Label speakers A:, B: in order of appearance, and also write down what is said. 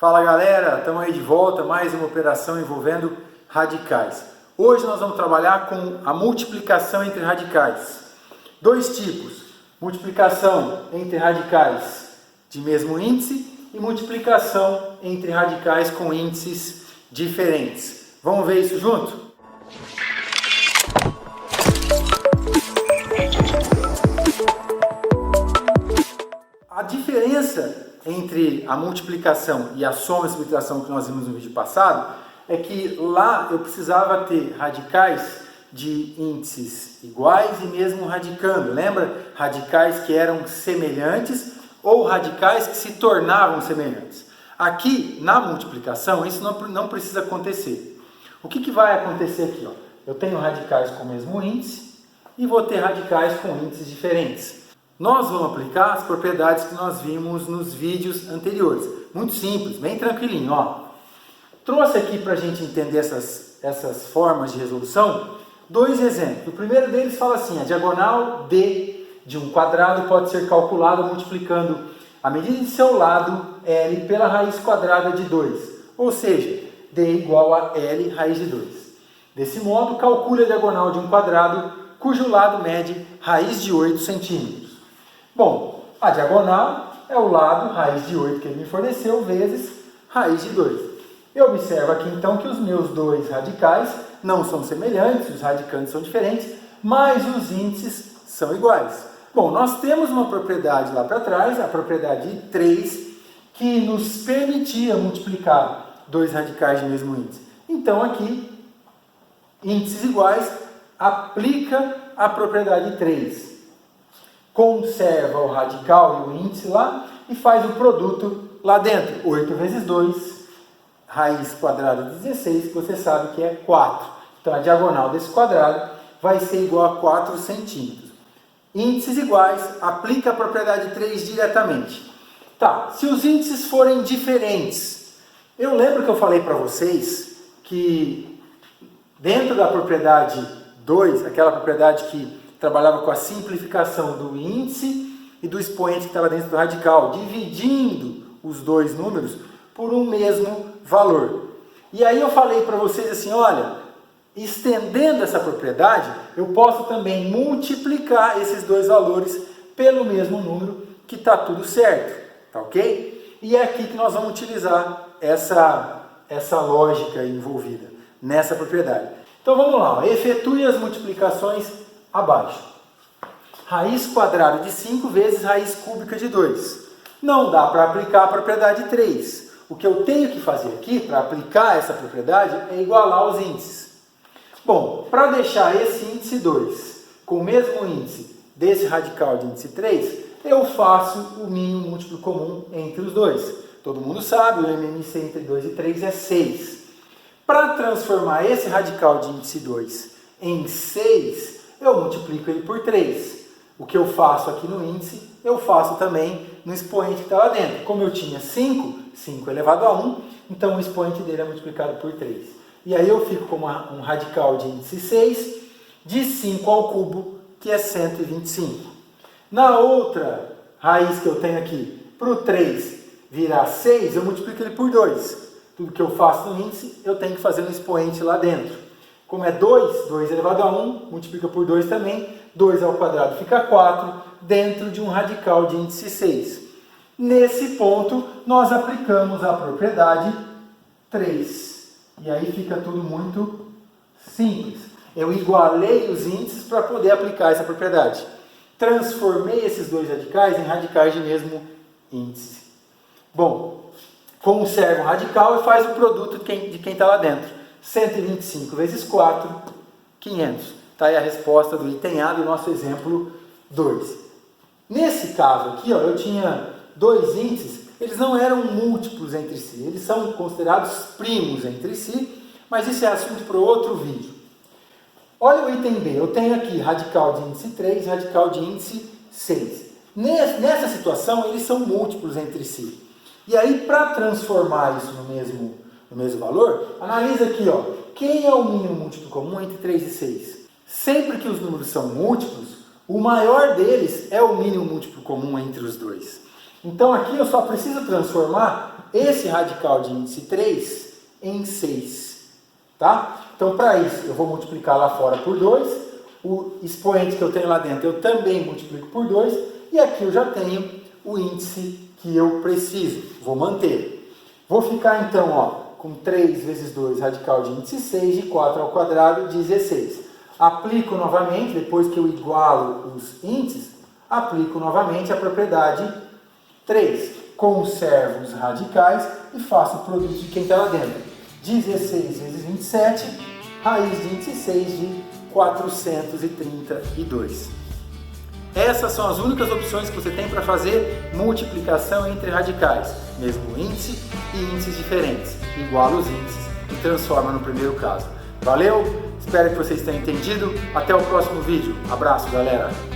A: Fala galera, estamos aí de volta, mais uma operação envolvendo radicais. Hoje nós vamos trabalhar com a multiplicação entre radicais. Dois tipos, multiplicação entre radicais de mesmo índice e multiplicação entre radicais com índices diferentes. Vamos ver isso junto? A diferença entre a multiplicação e a soma e subtração que nós vimos no vídeo passado é que lá eu precisava ter radicais de índices iguais e mesmo radicando. Lembra? Radicais que eram semelhantes ou radicais que se tornavam semelhantes. Aqui, na multiplicação, isso não precisa acontecer. O que vai acontecer aqui? Eu tenho radicais com o mesmo índice e vou ter radicais com índices diferentes. Nós vamos aplicar as propriedades que nós vimos nos vídeos anteriores. Muito simples, bem tranquilinho. Trouxe aqui para a gente entender essas formas de resolução dois exemplos. O primeiro deles fala assim, a diagonal D de um quadrado pode ser calculada multiplicando a medida de seu lado L pela raiz quadrada de 2. Ou seja, D igual a L raiz de 2. Desse modo, calcule a diagonal de um quadrado cujo lado mede raiz de 8 centímetros. Bom, a diagonal é o lado, raiz de 8 que ele me forneceu, vezes raiz de 2. Eu observo aqui então que os meus dois radicais não são semelhantes, os radicantes são diferentes, mas os índices são iguais. Bom, nós temos uma propriedade lá para trás, a propriedade 3, que nos permitia multiplicar dois radicais de mesmo índice. Então aqui, índices iguais, aplica a propriedade 3. Conserva o radical e o índice lá e faz o produto lá dentro. 8 vezes 2, raiz quadrada de 16, que você sabe que é 4. Então a diagonal desse quadrado vai ser igual a 4 centímetros. Índices iguais, aplica a propriedade 3 diretamente. Tá, se os índices forem diferentes, eu lembro que eu falei para vocês que dentro da propriedade 2, aquela propriedade que trabalhava com a simplificação do índice e do expoente que estava dentro do radical, dividindo os dois números por um mesmo valor. E aí eu falei para vocês assim, olha, estendendo essa propriedade, eu posso também multiplicar esses dois valores pelo mesmo número, que está tudo certo, tá ok? E é aqui que nós vamos utilizar essa lógica envolvida nessa propriedade. Então vamos lá, efetue as multiplicações abaixo. Raiz quadrada de 5 vezes raiz cúbica de 2. Não dá para aplicar a propriedade 3. O que eu tenho que fazer aqui, para aplicar essa propriedade, é igualar os índices. Bom, para deixar esse índice 2 com o mesmo índice desse radical de índice 3, eu faço o mínimo múltiplo comum entre os dois. Todo mundo sabe, o MMC entre 2 e 3 é 6. Para transformar esse radical de índice 2 em 6, eu multiplico ele por 3. O que eu faço aqui no índice, eu faço também no expoente que está lá dentro. Como eu tinha 5, 5 elevado a 1, então o expoente dele é multiplicado por 3. E aí eu fico com um radical de índice 6, de 5 ao cubo, que é 125. Na outra raiz que eu tenho aqui, para o 3 virar 6, eu multiplico ele por 2. Tudo que eu faço no índice, eu tenho que fazer no expoente lá dentro. Como é 2, 2 elevado a 1, multiplica por 2 também, 2 ao quadrado fica 4, dentro de um radical de índice 6. Nesse ponto, nós aplicamos a propriedade 3. E aí fica tudo muito simples. Eu igualei os índices para poder aplicar essa propriedade. Transformei esses dois radicais em radicais de mesmo índice. Bom, conserva o radical e faz o produto de quem está lá dentro. 125 vezes 4, 500. Está aí a resposta do item A do nosso exemplo 2. Nesse caso aqui, eu tinha dois índices, eles não eram múltiplos entre si, eles são considerados primos entre si, mas isso é assunto para outro vídeo. Olha o item B, eu tenho aqui radical de índice 3, radical de índice 6. Nessa situação, eles são múltiplos entre si. E aí, para transformar isso no mesmo valor, analisa aqui, quem é o mínimo múltiplo comum entre 3 e 6? Sempre que os números são múltiplos, o maior deles é o mínimo múltiplo comum entre os dois. Então aqui eu só preciso transformar esse radical de índice 3 em 6. Tá? Então para isso eu vou multiplicar lá fora por 2, o expoente que eu tenho lá dentro eu também multiplico por 2, e aqui eu já tenho o índice que eu preciso, vou manter. Vou ficar então com 3 vezes 2 radical de índice 6 de 4 ao quadrado, 16. Aplico novamente, depois que eu igualo os índices, aplico novamente a propriedade 3. Conservo os radicais e faço o produto de quem está lá dentro. 16 vezes 27, raiz de índice 6 de 432. Essas são as únicas opções que você tem para fazer multiplicação entre radicais, mesmo índice e índices diferentes. Iguala os índices e transforma no primeiro caso. Valeu? Espero que vocês tenham entendido. Até o próximo vídeo. Abraço, galera!